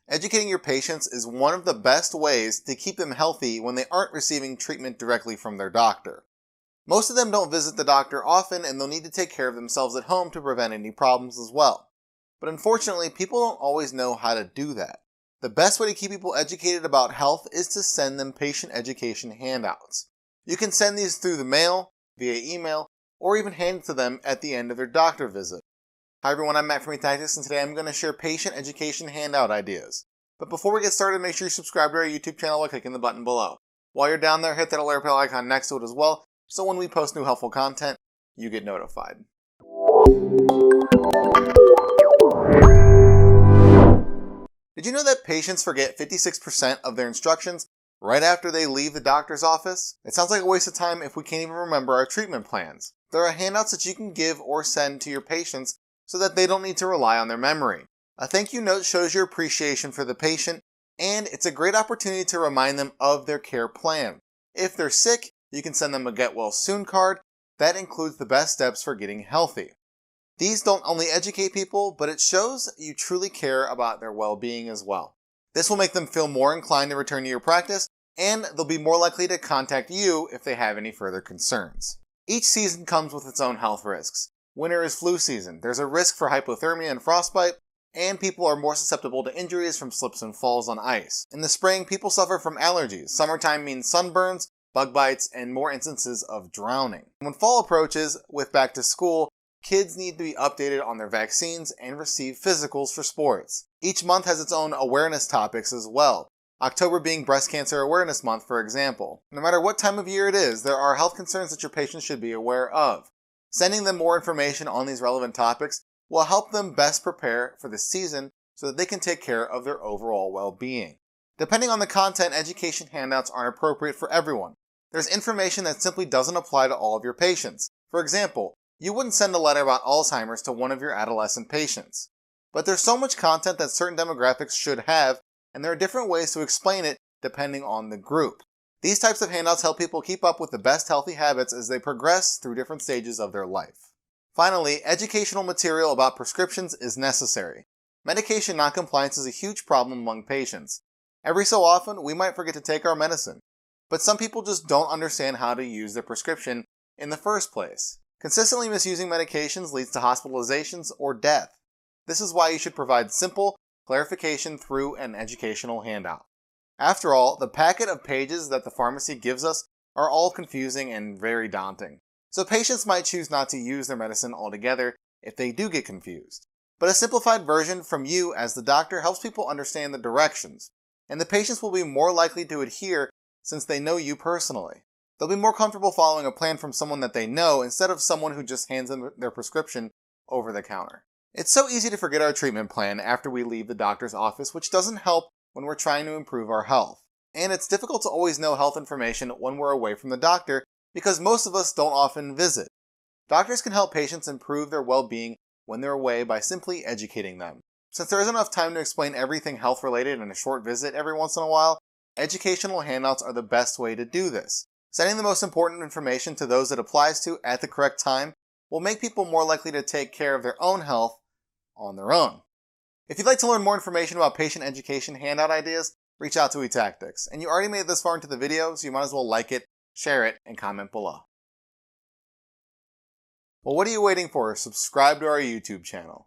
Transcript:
Educating your patients is one of the best ways to keep them healthy when they aren't receiving treatment directly from their doctor. Most of them don't visit the doctor often, and they'll need to take care of themselves at home to prevent any problems as well. But unfortunately, people don't always know how to do that. The best way to keep people educated about health is to send them patient education handouts. You can send these through the mail, via email, or even hand it to them at the end of their doctor visit. Hi everyone, I'm Matt from Handouts, and today I'm going to share patient education handout ideas. But before we get started, make sure you subscribe to our YouTube channel by clicking the button below. While you're down there, hit that alert bell icon next to it as well, so when we post new helpful content, you get notified. Did you know that patients forget 56% of their instructions right after they leave the doctor's office? It sounds like a waste of time if we can't even remember our treatment plans. There are handouts that you can give or send to your patients so that they don't need to rely on their memory. A thank you note shows your appreciation for the patient, and it's a great opportunity to remind them of their care plan. If they're sick, you can send them a Get Well Soon card that includes the best steps for getting healthy. These don't only educate people, but it shows you truly care about their well-being as well. This will make them feel more inclined to return to your practice, and they'll be more likely to contact you if they have any further concerns. Each season comes with its own health risks. Winter is flu season. There's a risk for hypothermia and frostbite, and people are more susceptible to injuries from slips and falls on ice. In the spring, people suffer from allergies. Summertime means sunburns, bug bites, and more instances of drowning. When fall approaches, with back to school, kids need to be updated on their vaccines and receive physicals for sports. Each month has its own awareness topics as well. October being Breast Cancer Awareness Month, for example. No matter what time of year it is, there are health concerns that your patients should be aware of. Sending them more information on these relevant topics will help them best prepare for the season so that they can take care of their overall well-being. Depending on the content, education handouts aren't appropriate for everyone. There's information that simply doesn't apply to all of your patients. For example, you wouldn't send a letter about Alzheimer's to one of your adolescent patients. But there's so much content that certain demographics should have, and there are different ways to explain it depending on the group. These types of handouts help people keep up with the best healthy habits as they progress through different stages of their life. Finally, educational material about prescriptions is necessary. Medication noncompliance is a huge problem among patients. Every so often, we might forget to take our medicine, but some people just don't understand how to use their prescription in the first place. Consistently misusing medications leads to hospitalizations or death. This is why you should provide simple clarification through an educational handout. After all, the packet of pages that the pharmacy gives us are all confusing and very daunting. So patients might choose not to use their medicine altogether if they do get confused. But a simplified version from you as the doctor helps people understand the directions, and the patients will be more likely to adhere since they know you personally. They'll be more comfortable following a plan from someone that they know instead of someone who just hands them their prescription over the counter. It's so easy to forget our treatment plan after we leave the doctor's office, which doesn't help when we're trying to improve our health. And it's difficult to always know health information when we're away from the doctor because most of us don't often visit. Doctors can help patients improve their well-being when they're away by simply educating them. Since there isn't enough time to explain everything health-related in a short visit every once in a while, educational handouts are the best way to do this. Sending the most important information to those it applies to at the correct time will make people more likely to take care of their own health on their own. If you'd like to learn more information about patient education handout ideas, reach out to eTactics. And you already made it this far into the video, so you might as well like it, share it, and comment below. Well, what are you waiting for? Subscribe to our YouTube channel.